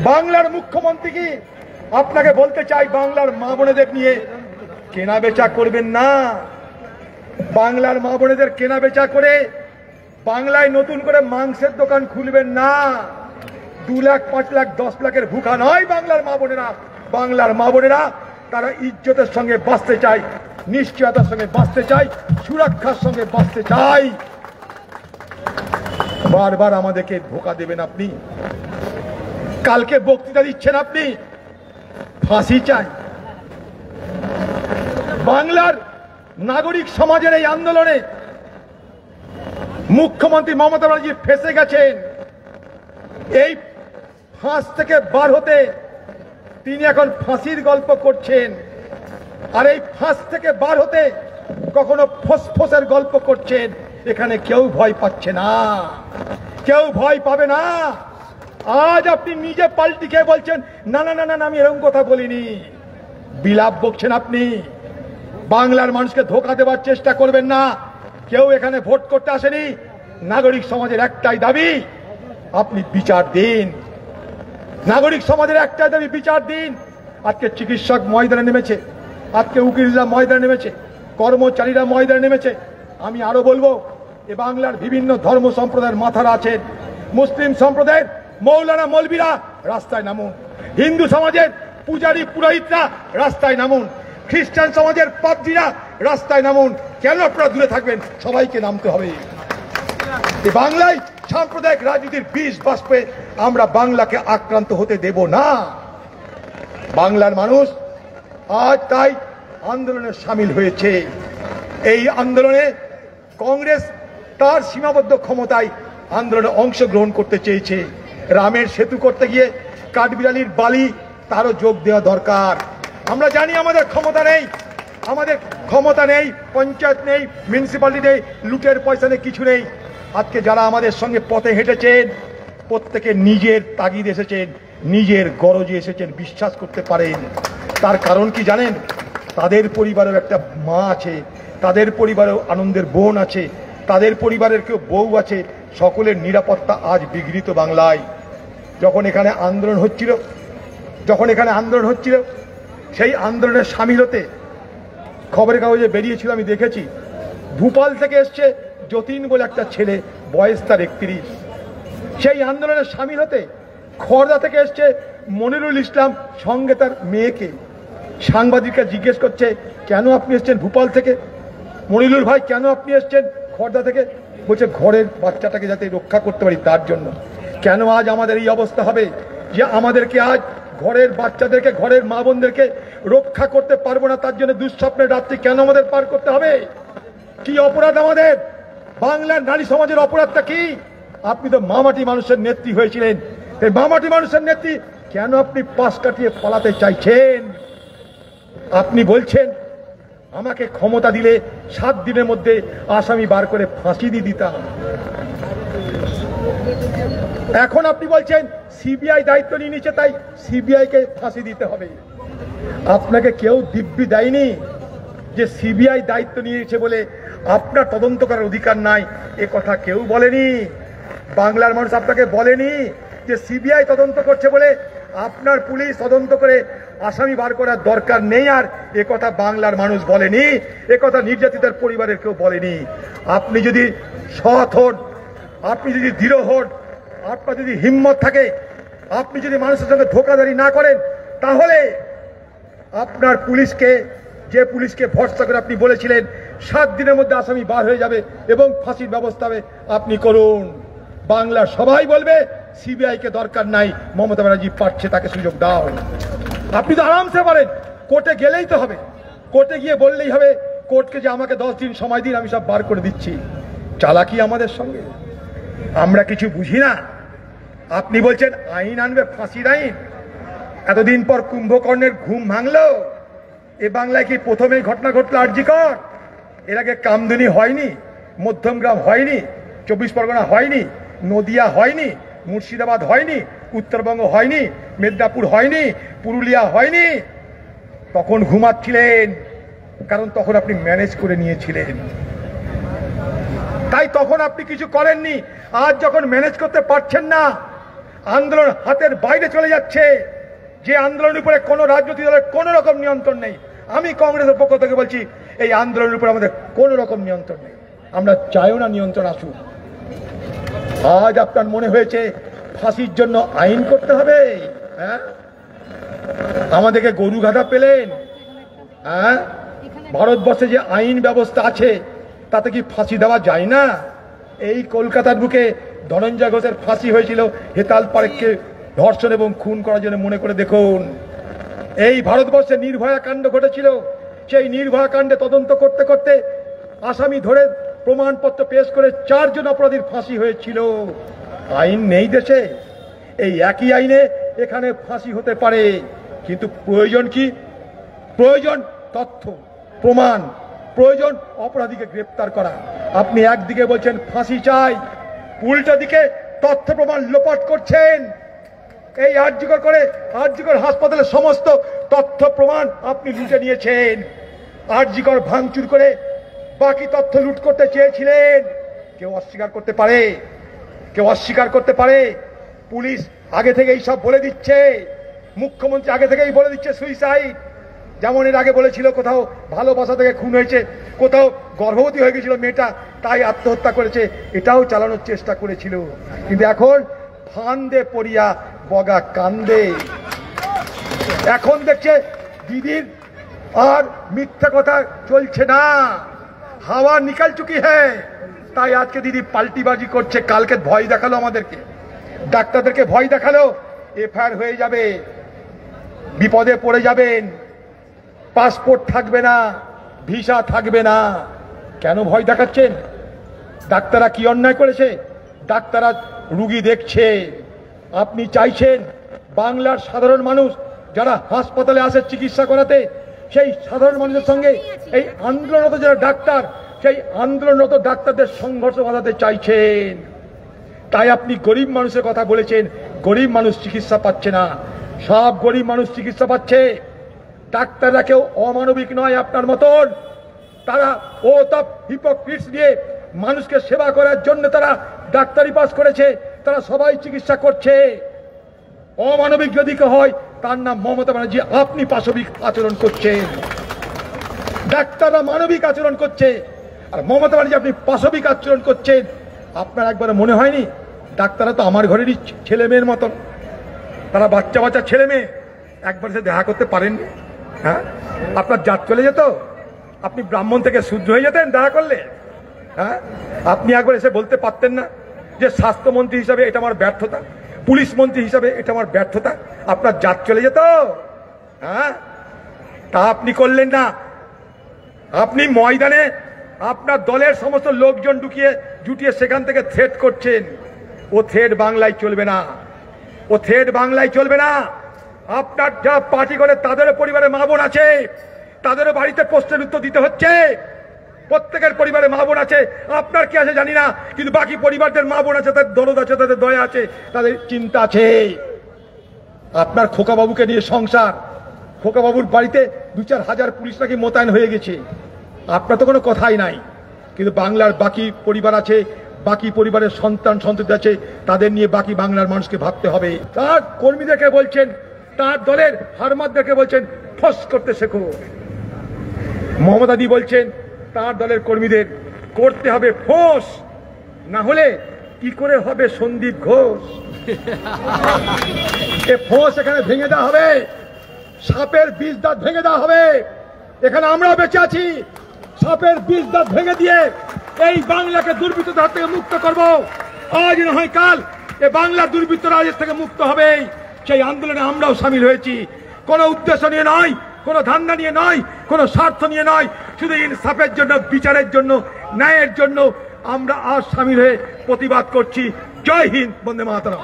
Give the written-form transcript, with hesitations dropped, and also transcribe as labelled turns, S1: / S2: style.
S1: বাংলার মুখ্যমন্ত্রী কি আপনাকে বলতে চাই, বাংলার মা বোনেদের নিয়ে কেনা বেচা করবেন না। বাংলার মা বোনেদের কেনা বেচা করে বাংলায় নতুন করে মাংসের দোকান খুলবেন না। 2 লাখ 5 লাখ 10 লাখের ভুখা নয় বাংলার মা বোনেরা। বাংলার মা বোনেরা তারা ইজ্জতের সঙ্গে বাঁচতে চায়, নিশ্চয়তার সঙ্গে বাঁচতে চায়, সুরক্ষার সঙ্গে বাঁচতে চায়। বারবার আমাদেরকে ধোঁকা দেবেন আপনি। কালকে বক্তৃতা দিচ্ছেন আপনি, ফাঁসি চাই। বাংলার নাগরিক সমাজের এই আন্দোলনে মুখ্যমন্ত্রী মমতা ব্যানার্জি ফেঁসে গেছেন। এই ফাঁস থেকে বার হতে তিনি এখন ফাঁসির গল্প করছেন, আর এই ফাঁস থেকে বার হতে কখনো ফোসফোসের গল্প করছেন। এখানে কেউ ভয় পাচ্ছে না, কেউ ভয় পাবে না। আজ আপনি নিজে পাল্টি খেয়ে বলছেন না না না না, আমি এরকম কথা বলিনি। বিলাপ বকছেন আপনি। বাংলার মানুষকে ধোঁকা দেওয়ার চেষ্টা করবেন না। কেউ এখানে ভোট করতে আসেনি। নাগরিক সমাজের একটাই দাবি, আপনি বিচার দিন। নাগরিক সমাজের একটাই দাবি, বিচার দিন। আজকে চিকিৎসক ময়দানে নেমেছে, আজকে উকিলরা ময়দানে নেমেছে, কর্মচারীরা ময়দানে নেমেছে। আমি আরো বলবো, এ বাংলার বিভিন্ন ধর্ম সম্প্রদায়ের মাথারা আছেন। মুসলিম সম্প্রদায়ের মৌলানা মৌলবীরা রাস্তায় নামুন, হিন্দু সমাজের পূজারী পুরোহিতরা রাস্তায় নামুন, খ্রিস্টান সমাজের পাদ্রীরা রাস্তায় নামুন। কেন আপনারা দূরে থাকবেন? সবাইকে নামতে হবে। বাংলায় সাম্প্রদায়িক রাজনীতির বিষ বাষ্পে আমরা বাংলাকে আক্রান্ত হতে দেব না। বাংলার মানুষ আজ তাই আন্দোলনে সামিল হয়েছে। এই আন্দোলনে কংগ্রেস তার সীমাবদ্ধ ক্ষমতায় আন্দোলনে অংশগ্রহণ করতে চেয়েছে। রামের সেতু করতে গিয়ে কাঠবিড়ালির বালি তারও যোগ দেওয়া দরকার। আমরা জানি আমাদের ক্ষমতা নেই, আমাদের ক্ষমতা নেই, পঞ্চায়েত নেই, মিউনিসিপ্যালিটি নেই, লুটের পয়সা নেই, কিছু নেই। আজকে যারা আমাদের সঙ্গে পথে হেঁটেছেন প্রত্যেকে নিজের তাগিদ এসেছেন, নিজের গরজে এসেছেন, বিশ্বাস করতে পারেন। তার কারণ কি জানেন? তাদের পরিবারেও একটা মা আছে, তাদের পরিবারেও আনন্দের বোন আছে, তাদের পরিবারের কেউ বউ আছে। সকলের নিরাপত্তা আজ বিঘ্নিত বাংলায়। যখন এখানে আন্দোলন হচ্ছিল, সেই আন্দোলনের সামিল হতে খবরের কাগজে বেরিয়েছিল, আমি দেখেছি। ভূপাল থেকে এসছে যতীন বলে একটা ছেলে, বয়স তার 31। সেই আন্দোলনের সামিল হতে খড়দা থেকে এসছে মনিরুল ইসলাম, সঙ্গে তার মেয়েকে। সাংবাদিকরা জিজ্ঞেস করছে, কেন আপনি এসছেন ভূপাল থেকে? মনিরুল ভাই, কেন আপনি এসছেন খড়দা থেকে? বলছে, ঘরের বাচ্চাটাকে যাতে রক্ষা করতে পারি তার জন্য। কেন আজ আমাদের এই অবস্থা হবে যে আমাদেরকে আজ ঘরের বাচ্চাদেরকে, ঘরের মা বোনদেরকে রক্ষা করতে পারবো না? তার জন্য দুঃস্বপ্নের রাত্রি কেন আমাদের পার করতে হবে? কি অপরাধ আমাদের? বাংলার নারী সমাজের অপরাধটা কি? আপনি তো মামাটি মানুষের নেত্রী হয়েছিলেন। এই মামাটি মানুষের নেত্রী কেন আপনি পাশ কাটিয়ে পালাতে চাইছেন? আপনি বলছেন আমাকে ক্ষমতা দিলে 7 দিনের মধ্যে আসামি বার করে ফাঁসি দিয়ে দিতাম। এখন আপনি বলছেন সিবিআই দায়িত্ব নিয়ে নিচ্ছে, তাই সিবিআই কে ফাঁসি দিতে হবে। আপনাকে কেউ দিব্যি দেয়নি যে সিবিআই দায়িত্ব নিয়েছে বলে আপনার তদন্ত করার অধিকার নাই। এ কথা কেউ বলেনি। বাংলার মানুষ আপনাকে বলেনি যে সিবিআই তদন্ত করছে বলে আপনার পুলিশ তদন্ত করে আসামি বার করার দরকার নেই। আর এ কথা বাংলার মানুষ বলেনি, এ কথা নির্যাতিতার পরিবারের কেউ বলেনি। আপনি যদি সৎ হন, আপনি যদি দৃঢ় হন, আপনার যদি হিম্মত থাকে, আপনি যদি মানুষের সঙ্গে ধোঁকাধড়ি না করেন, তাহলে আপনার পুলিশকে, যে পুলিশকে ভরসা করে আপনি বলেছিলেন 7 দিনের মধ্যে আসামি বার হয়ে যাবে এবং ফাঁসির ব্যবস্থা হবে, আপনি করুন। বাংলার সবাই বলবে সিবিআই কে দরকার নাই, মমতা ব্যানার্জি পারছে, তাকে সুযোগ দাও। আপনি তো আরামসে পারেন, কোর্টে গেলেই তো হবে, কোর্টে গিয়ে বললেই হবে কোর্টকে যে আমাকে 10 দিন সময় দিন, আমি সব বার করে দিচ্ছি। চালাকি আমাদের সঙ্গে, আমরা কিছু বুঝি না। আপনি বলছেন আইন আনবে, ফাঁসির আইন। এতদিন পর কুম্ভকর্ণের ঘুম ভাঙলো। এ বাংলায় কি প্রথমেই ঘটনা ঘটলো আরজিকর? এর আগে কামদুনি হয়নি, মধ্যমগ্রাম হয়নি, 24 পরগনা হয়নি, নদিয়া হয়নি, মুর্শিদাবাদ হয়নি, উত্তরবঙ্গ হয়নি, মেদিনীপুর হয়নি, পুরুলিয়া হয়নি। তখন ঘুমাচ্ছিলেন, কারণ তখন আপনি ম্যানেজ করে নিয়েছিলেন, তাই তখন আপনি কিছু করেননি। আজ যখন ম্যানেজ করতে পারছেন না, আন্দোলন হাতের বাইরে চলে যাচ্ছে, যে আন্দোলনের উপরে কোনো রাজনৈতিক দলের কোনো রকম নিয়ন্ত্রণ নেই। আমি কংগ্রেসের পক্ষ থেকে বলছি, এই আন্দোলনের উপরে আমাদের কোনো রকম নিয়ন্ত্রণ নেই, আমরা চাইও না নিয়ন্ত্রণ আসুক। আজ আপনার মনে হয়েছে ফাঁসির জন্য আইন করতে হবে? হ্যাঁ, আমাদেরকে গরু গাধা পেলেন? হ্যাঁ, ভারতবর্ষে যে আইন ব্যবস্থা আছে তাতে কি ফাঁসি দেওয়া যায় না? এই কলকাতার বুকে ধনঞ্জয় ঘোষের ফাঁসি হয়েছিল হেতাল পারেখকে ধর্ষণ এবং খুন করার জন্য, মনে করে দেখুন। এই ভারতবর্ষে নির্ভয়া কাণ্ড ঘটেছিল, সেই নির্ভয়া কাণ্ডে তদন্ত করতে করতে আসামি ধরে প্রমাণপত্র পেশ করে 4 জন অপরাধীর ফাঁসি হয়েছিল। আইন নেই দেশে? এই একই আইনে এখানে ফাঁসি হতে পারে, কিন্তু প্রয়োজন কি? প্রয়োজন তথ্য প্রমাণ, প্রয়োজন অপরাধীকে গ্রেপ্তার করা। আপনি একদিকে বলছেন ফাঁসি চাই, উল্টো দিকে তথ্য প্রমাণ লোপাট করছেন। এই আরজিকর হাসপাতালের সমস্ত তথ্য প্রমাণ আপনি লুটে নিয়েছেন। আরজিকর ভাঙচুর করে বাকি তথ্য লুট করতে চেয়েছিলেন। কেউ অস্বীকার করতে পারে? কেউ অস্বীকার করতে পারে? পুলিশ আগে থেকেই সব বলে দিচ্ছে, মুখ্যমন্ত্রী আগে থেকেই বলে দিচ্ছে সুইসাইড। যেমন এর আগে বলেছিল কোথাও ভালোবাসা থেকে খুন হয়েছে, কোথাও গর্ভবতী হয়ে গেছিল মেয়েটা, তাই আত্মহত্যা করেছে, এটাও চালানোর চেষ্টা করেছিল। কিন্তু এখন ফান্দে পড়িয়া বগা কান্দে। এখন দেখছে দিদির আর মিথ্যা কথা চলছে না, হাওয়া নিকাল চুকি হ্যাঁ। তাই আজকে দিদি পাল্টিবাজি করছে। কালকে ভয় দেখালো আমাদেরকে, ডাক্তারদেরকে ভয় দেখালো, এফআইআর হয়ে যাবে, বিপদে পড়ে যাবেন, পাসপোর্ট থাকবে না, ভিসা থাকবে না। কেন ভয় দেখাচ্ছেন? ডাক্তাররা কি অন্যায় করেছে? ডাক্তাররা রুগী দেখছে। আপনি চাইছেন বাংলার সাধারণ মানুষ যারা হাসপাতালে আসে চিকিৎসা করাতে, সেই সাধারণ মানুষের সঙ্গে এই আন্দোলনরত যারা ডাক্তার, সেই আন্দোলনরত ডাক্তারদের সংঘর্ষ বাঁধাতে চাইছেন। তাই আপনি গরিব মানুষের কথা বলেছেন, গরিব মানুষ চিকিৎসা পাচ্ছে না। সব গরিব মানুষ চিকিৎসা পাচ্ছে। ডাক্তাররা কেউ অমানবিক নয় আপনার মতন। তারা ও তপ হিপোক্রিটস দিয়ে মানুষকে সেবা করার জন্য তারা ডাক্তারি পাস করেছে, তারা সবাই চিকিৎসা করছে। অমানবিক যদি কেউ হয় তার নাম মমতা ব্যানার্জি। আপনি পাশবিক আচরণ করছেন, ডাক্তাররা মানবিক আচরণ করছে, আর মমতা ব্যানার্জি আপনি পাশবিক আচরণ করছেন। আপনার একবার মনে হয়নি ডাক্তাররা তো আমার ঘরেরই ছেলে মেয়ের মতন, তারা বাচ্চা বাচ্চা ছেলে মেয়ে, একবার সে দেখা করতে পারেননি? হ্যাঁ, আপনার জাত চলে যেত, আপনি ব্রাহ্মণ থেকে শূদ্র হয়ে যেতেন দেখা করলে। হ্যাঁ, আপনি একবার এসে বলতে পারতেন না যে স্বাস্থ্যমন্ত্রী হিসাবে এটা আমার ব্যর্থতা, পুলিশ মন্ত্রী হিসাবে এটা আমার ব্যর্থতা? আপনার জাত চলে যেত। হ্যাঁ, তা আপনি করলেন না। আপনি ময়দানে আপনার দলের সমস্ত লোকজন জুটিয়ে সেখান থেকে থ্রেট করছেন। ও থ্রেট বাংলায় চলবে না, ও থ্রেট বাংলায় চলবে না। আপনার যা পার্টি করে তাদেরও পরিবারে মা বোন আছে, তাদেরও বাড়িতে প্রশ্নের উত্তর দিতে হচ্ছে। প্রত্যেকের পরিবারে মা বোন আছে, আপনার কি আছে জানি না, কিন্তু বাকি পরিবারদের মা বোন আছে, তাদের দরদ আছে, তাদের দয়া আছে, তাদের চিন্তা আছে। আপনার খোকাবাবুকে নিয়ে সংসার, খোকাবাবুর বাড়িতে 2-4 হাজার পুলিশ নাকি মোতায়েন হয়ে গেছে, আপনার তো কোনো কথাই নাই। কিন্তু বাংলার বাকি পরিবার আছে, বাকি পরিবারের সন্তান সন্ততি আছে, তাদের নিয়ে বাকি বাংলার মানুষকে ভাবতে হবে। তার কর্মীদেরকে বলছেন, তার দলের হারমাদদেরকে বলছেন ফস করতে শেখো। মমতাদি বলছেন তার দলের কর্মীদের করতে হবে ফোঁস, না হলে কি করে হবে সন্দীপ ঘোষ। এ ফোঁস এখানে ভেঙে দেওয়া হবে, সাপের বিষ দাঁত ভেঙে দেওয়া হবে। এখানে আমরা বেঁচে আছি, সাপের বিষ দাঁত ভেঙে দিয়ে এই বাংলাকে দুর্বৃত্তদের হাত থেকে মুক্ত করব। আজ না হয় কাল এ বাংলা দুর্বৃত্ত রাজের থেকে মুক্ত হবে। সেই আন্দোলনে আমরাও সামিল হয়েছি, কোনো উদ্দেশ্য নিয়ে নয়, কোনো ধান্দা নিয়ে নয়, কোনো স্বার্থ নিয়ে নয়, শুধু ইনসাফের জন্য, বিচারের জন্য, ন্যায়ের জন্য আমরা আজ সামিল হয়ে প্রতিবাদ করছি। জয় হিন্দ, বন্দে মাতরম।